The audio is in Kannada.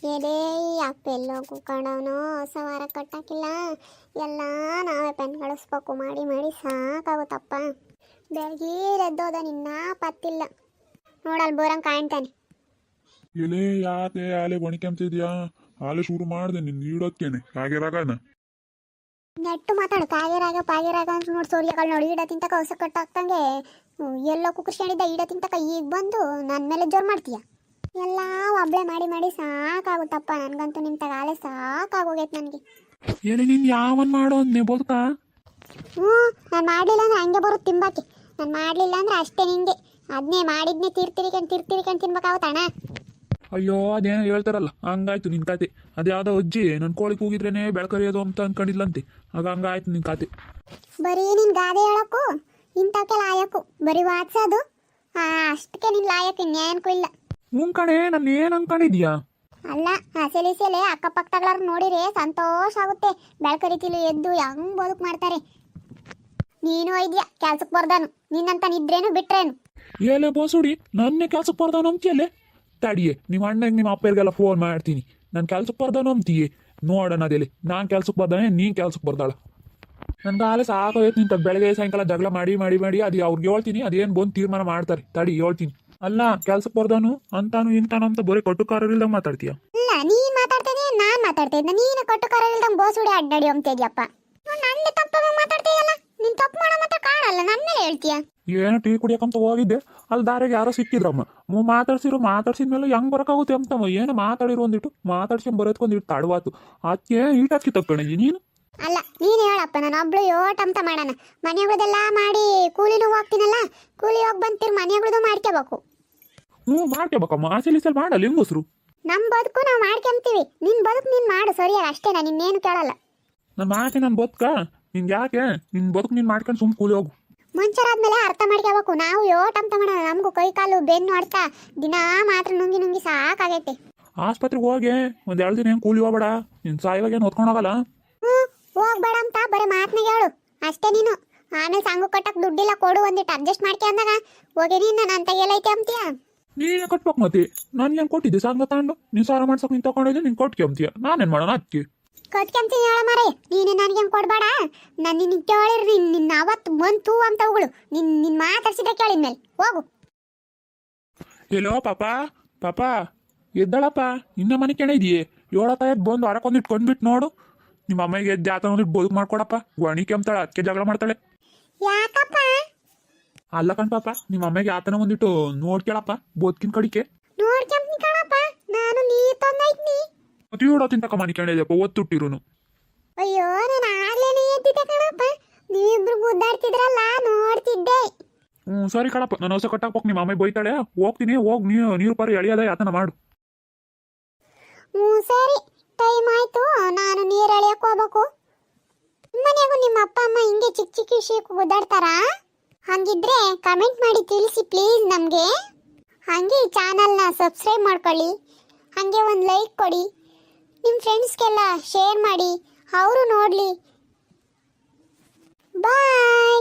ಎದೇ ಈ ಅಪ್ಪ ಎಲ್ಲೋಗು ಕಣವನು ಸವಾರ ಕಟ್ಟಾಕಿಲ್ಲ. ಎಲ್ಲ ನಾವೇ ಪೆನ್ ಕಳಿಸ್ಬೇಕು ಮಾಡಿ ಮಾಡಿ ಸಾಕಾಗುತ್ತಪ್ಪ. ಬೆಳಗ್ಗೆ ಎದ್ದೋದ ನಿನ್ನ ಪತ್ತಿಲ್ಲ ನೋಡಲ್ ಬೋರಂಗ್ ಕಾಣ್ತಾನೆ. ಎಲೆ ಯಾಕೆ ಆಲೆ ಒಣಕೆಂತಿದ್ಯಾ? ಆಲೆ ಶುರು ಮಾಡ್ದೆ ನಿನ್ ಈಡೋದ್ಕೇನೆ ಕಾಗೆರಾಗನ ನೆಟ್ಟು ಮಾತಾಡು. ಪಾಗೆರಾಗ ಅಂತ ನೋಡಿ ಸೋರಿಯಗಳು ನೋಡಿ ಈಡ ತಿಂತಕ ಹೊಸ ಕಟ್ಟಾಕ್ತಂಗೆ ಎಲ್ಲೋ ಕುಕ್ಕರ್ಸ್ಕೊಂಡಿದ್ದ ಈಡ ತಿಂತಕ ಈಗ ಬಂದು ನನ್ನ ಮೇಲೆ ಜೋರು ಮಾಡ್ತೀಯ. ಎಲ್ಲ ಒಬ್ಳೆ ಮಾಡಿ ಮಾಡಿ ಸಾಕಾಗುತ್ತಪ್ಪ. ನನಗಂತೂ ನಿಮ್ಮ ತಗಾಲೆ ಸಾಕಾಗೋಗೈತೆ ನನಗೆ. ಎಲೆ ನೀನ್ ಯಾವನ್ ಮಾಡೋ ಅಂದ್ನೆ ಬದುಕ? ನಾನು ಮಾಡಲಿಲ್ಲ ಅಂದ್ರೆ ಹಂಗೆ ಬರುತ್ತೆ ತಿಂಬಾಕಿ. ನಾನು ಮಾಡಲಿಲ್ಲ ಅಂದ್ರೆ ಅಷ್ಟೇ ನಿಂಗೆ. ಅದನ್ನೇ ಮಾಡಿದ್ನೇ ತೀರ್ತಿರಿಕೊಂಡು ತಿನ್ಬೇಕಾಗುತ್ತಣ್ಣ. ಅಯ್ಯೋ ಅದೇನೋ ಹೇಳ್ತಾರಲ್ಲ ಹಂಗಾಯ್ತು ನಿನ್ ಕತೆ. ಅದ್ಯಾವುದೋ ಅಜ್ಜಿ ನನ್ನ ಕೋಳಿ ಕೂಗಿದ್ರೇನೆ ಬೆಳಕರಿಯೋದು ಅಂತ ಅನ್ಕೊಂಡಿದ್ಲಂತೆ. ಆಗ ಹಂಗಾಯ್ತು ನಿನ್ ಕತೆ. ಬರೀ ನಿನ್ ಗಾದೆ ಹೇಳಕ್ಕೂ ಇಂಥವಕ್ಕೆ ಲಾಯಕು ಬರೀ ವಾಟ್ಸೋದು ಅಷ್ಟಕ್ಕೆ ನಿನ್ ಲಾಯಕ್ ಇನ್ಯಾನಕ್ಕೂ ಇಲ್ಲ. ಕಣೆ ನಾನು ಏನ್ ಅನ್ಕೊಂಡಿದ್ಯಾ? ಅಲ್ಲ ಸೆಲೆ ಅಕ್ಕಪಕ್ಕದವ್ರು ನೋಡಿದ್ರೆ ಸಂತೋಷ ಆಗುತ್ತೆ. ಬೆಳಕರಿತಿಲು ಎದ್ದು ಹೆಂಗ್ ಬದುಕು ಮಾಡ್ತಾರೆ. ನೀನು ಒಯ್ದ್ಯಾ ಕೆಲ್ಸಕ್ಕೆ ಬರ್ದಾನು. ನಿನ್ನಂತ ನಿದ್ರೇನು ಬಿಟ್ರೇನು? ಏಲೆ ಬೋಸುಡಿ ನನ್ನೇ ಕೆಲ್ಸಕ್ಕೆ ಬರ್ದಾನು ಅಂತೀಯಲ್ಲೇ? ತಡಿಯೇ ನಿಮ್ಮ ಅಣ್ಣಗೆ ನಿಮ್ಮ ಅಪ್ಪರಿಗೆಲ್ಲ ಫೋನ್ ಮಾಡ್ತೀನಿ. ನಾನು ಕೆಲ್ಸಕ್ಕೆ ಬರ್ದಾನು ಅಂತೀಯೇ ನೋಡೋಣ ಅದೇಲಿ. ನಾನು ಕೆಲ್ಸಕ್ಕೆ ಬರ್ದಾನೆ ನೀನು ಕೆಲ್ಸಕ್ಕೆ ಬರ್ದಾಳ? ನನ್ಗೆ ಆಲೆ ಸಾಕಾಗೈತೆ ನಿಂತ ಬೆಳಗ್ಗೆ ಸಾಯಂಕಾಲ ಜಗಳ ಮಾಡಿ ಮಾಡಿ ಮಾಡಿ ಅದು ಅವ್ರಿಗೆ ಹೇಳ್ತೀನಿ. ಅದೇನು ಬಂದು ತೀರ್ಮಾನ ಮಾಡ್ತಾರೆ ತಡಿ ಹೇಳ್ತೀನಿ. ಅಲ್ಲ ಕೆಲ್ಸಕ್ಕೆ ಬರ್ದಾನು ಅಂತಾನು ಇಂತಾನು ಅಂತ ಬರೀ ಕಟ್ಟುಕಾರರಿಲ್ದಂಗೆ ಮಾತಾಡ್ತೀಯ. ಇಲ್ಲ ನೀನ್ ಮಾತಾಡ್ತೇನೆ ನಾನ್ ಮಾತಾಡ್ತಿದ್ದೆ. ನೀನು ಕಟ್ಟುಕಾರ ಇಲ್ದಂಗೆ ಬೋಸುಡಿ ಅಡ್ಡಾಡಿ ಅಂತಿದ್ಯಪ್ಪ. ನನ್ನ ತಪ್ಪಾಗ ಮಾತಾಡ್ತೀಯಲ್ಲ. ನಿನ್ ತಪ್ಪು ಮಾಡೋ ಮಾತ್ರ ಕಾಣಲ್ಲ ನನ್ನ ಮೇಲೆ ಹೇಳ್ತೀಯ. ಏನೋ ಟೀ ಕುಡಿಯಕಂತ ಹೋಗಿದ್ದೆ ಅಲ್ಲಿ ದಾರಿಗೆ ಯಾರೋ ಸಿಕ್ಕಿದ್ರಮ್ಮ. ಮಾತಾಡ್ಸಿದ್ಮೇಲೆ ಹೆಂಗ್ ಬರೋಕ್ಕಾಗುತ್ತೆ ಅಂತಮ್ಮ. ಏನು ಮಾತಾಡಿರೋ ಒಂದಿಟ್ಟು ಮಾತಾಡ್ಸ್ಕೊಂಡ್ ಬರೋದ್ಕೊಂದಿಟ್ಟು ತಡವಾತು. ಅದಕ್ಕೆ ಈಟಾಕಿ ತಕ್ಕೊಂಡಿದ್ದಿ ನೀನು. ಅಲ್ಲ ನೀನು ಹೇಳಪ್ಪ. ನಾನು ಒಬ್ಳು ಯೋಟಂತ ಮಾಡೋಣ. ಮನೆಗಳದೆಲ್ಲ ಮಾಡಿ ಕೂಲಿನೂ ಹೋಗ್ತೀನಲ್ಲ. ಕೂಲಿ ಹೋಗಿ ಬಂತೀರಿ ಮನೆಗಳದು ಮಾಡ್ಕೋಬೇಕು. ಮಾಡ್ಕೋಬೇಕಮ್ಮ. ಆಸೆಲಿಸಲ್ ಮಾಡಲ್ಲ ಹೆಂಗಸ್ರು. ನಮ್ಮ ಬದುಕು ನಾವು ಮಾಡ್ಕೊಂತೀವಿ. ನಿನ್ ಬದುಕು ನೀನ್ ಮಾಡು ಸರಿಯಾಗಿ ಅಷ್ಟೇ. ನಾನು ಇನ್ನೇನು ಕೇಳಲ್ಲ. ನನ್ನ ಆಸೆ ನನ್ನ ಬದುಕ ನಿನ್ಗೆ ಯಾಕೆ? ನಿನ್ ಬದುಕು ನೀನ್ ಮಾಡ್ಕೊಂಡು ಸುಮ್ ಕೂಲಿ ಹೋಗು. ಮುಂಚರಾದ್ಮೇಲೆ ಅರ್ಥ ಮಾಡ್ಕೋಬೇಕು. ನಾವು ಯೋಟಂತ ಮಾಡೋಣ. ನಮಗೂ ಕೈ ಕಾಲು ಬೆನ್ನು ಆಡ್ತಾ ದಿನ ಮಾತ್ರ ನುಂಗಿ ಸಾಕಾಗೈತೆ. ಆಸ್ಪತ್ರೆಗೆ ಹೋಗಿ ಒಂದ್ 2 ದಿನ ಹೆಂಗ್ ಕೂಲಿ ಹೋಗ್ಬೇಡ. ನಿನ್ ಸಾಯಿವಾಗ ಏನು ಹೊತ್ಕೊಂಡು ಹೋಗಲ್ಲ. ಹೋಗ್ಬೇಡ ಅಂತ ಬರೀ ಮಾತನಾಗ ಹೇಳು ಅಷ್ಟೇ ನೀನು. ಆಮೇಲೆ ಸಂಗು ಕಟ್ಟಕ್ ದುಡ್ಡಿಲ್ಲ ಕೊಡು ಒಂದಿಟ್ಟು ಅಡ್ಜಸ್ಟ್ ಮಾಡ್ಕೆ ಅಂದಾಗ ಹೋಗಿ ನೀನು ನನ್ನ ತೆಗೆಯಲೈತೆ ಅಂತೀಯ. ನೀನೇ ಕಟ್ಬೇಕು ಮತ್ತೆ. ನಾನು ಏನು ಕೊಟ್ಟಿದ್ದೆ ಸಂಘ ತಗೊಂಡು ನೀನು ಸಾಲ ಮಾಡ್ಸಕ್ ನೀನು ತಗೊಂಡಿದ್ದೆ ನೀನು ಕೊಟ್ಕೆ ಅಂತೀಯ. ನಾನೇನು ಮಾಡೋಣ ಅದಕ್ಕೆ ಕಟ್ಕೊಂತೀನಿ ಹೇಳ ಮಾರೇ. ನೀನು ನನಗೆ ಕೊಡ್ಬೇಡ. ನಾನು ನಿನಗೆ ಕೇಳಿರಿ ನಿನ್ನ ಅವತ್ತು ಬಂತು ಅಂತ ಹೋಗಳು. ನಿನ್ನ ಮಾತಾಡ್ಸಿದ್ರೆ ಕೇಳಿದ್ಮೇಲೆ ಹೋಗು. ಎಲ್ಲೋ ಪಾಪ ಎದ್ದಳಪ್ಪ. ಇನ್ನ ಮನೆ ಕೆಣ ಇದೆಯೇ? 7 ಬಂದು ಹೊರಕೊಂದಿಟ್ಟು ಕೊಂಡ್ಬಿಟ್ಟು ನೋಡು. ನಿಮ್ಮ ಅಮ್ಮಗೆ ಎದ್ದು ಆತ ಒಂದಿಟ್ಟು ಬದುಕು ಮಾಡ್ಕೊಡಪ್ಪ. ಗೊಣಿಕೆ ಅಂತಾಳೆ ಅದಕ್ಕೆ ಜಗಳ ಮಾಡ್ತಾಳೆ. ಯಾಕಪ್ಪ? ಅಲ್ಲ ಕಣ್ ಪಾಪ ನಿಮ್ಮ ಅಮ್ಮಗೆ ಆತನ ಒಂದಿಟ್ಟು ನೋಡ್ಕೇಳಪ್ಪ ಬದುಕಿನ ಕಡಿಕೆ. ನೋಡ್ಕೊಂತೀನಿ ಕಣಪ್ಪ. ನಾನು ನೀ ತಂದೈತ್ನಿ ಮತ್ತೆ ತಿಂತಕ ಮನೆ ಕೆಣ ಇದೆಯಪ್ಪ ಒತ್ತುಟ್ಟಿರುನು. ಅಯ್ಯೋ ನಾನು ಆಗ್ಲೇನೆ ಎದ್ದಿದ್ದೆ ಕಣಪ್ಪ. ನೀವಿಬ್ರು ಗುದ್ದಾಡ್ತಿದ್ರಲ್ಲ ನೋಡ್ತಿದ್ದೆ. ಸರಿ ಕಣಪ್ಪ ನಾನು ಹೊಸ ಕಟ್ಟಾಕ್ಬೇಕು. ನಿಮ್ಮ ಅಮ್ಮ ಬೈತಾಳೆ. ಹೋಗ್ತೀನಿ. ಹೋಗಿ ನೀರು ಪರಿ ಎಳಿಯೋದ ಆತನ ಮಾಡು. ಸರಿ ಟೈಮ್ ಆಯ್ತು. ನಾನು ನೀರು ಎಳಿಯಕ್ಕೆ ಹೋಗ್ಬೇಕು. ಮನೆಯಾಗೂ ನಿಮ್ಮ ಅಪ್ಪ ಅಮ್ಮ ಹಿಂಗೆ ಚಿಕ್ಕ ಚಿಕ್ಕ ವಿಷಯಕ್ಕೂ ಗುದ್ದಾಡ್ತಾರಾ? ಹಂಗಿದ್ರೆ ಕಮೆಂಟ್ ಮಾಡಿ ತಿಳಿಸಿ ಪ್ಲೀಸ್ ನಮಗೆ. ಹಾಗೆ ಈ ಚಾನಲ್ನ ಸಬ್ಸ್ಕ್ರೈಬ್ ಮಾಡ್ಕೊಳ್ಳಿ. ಹಾಗೆ ಒಂದು ಲೈಕ್ ಕೊಡಿ. ನಿಮ್ಮ ಫ್ರೆಂಡ್ಸ್ಗೆಲ್ಲ ಶೇರ್ ಮಾಡಿ ಅವರು ನೋಡಲಿ. ಬಾಯ್.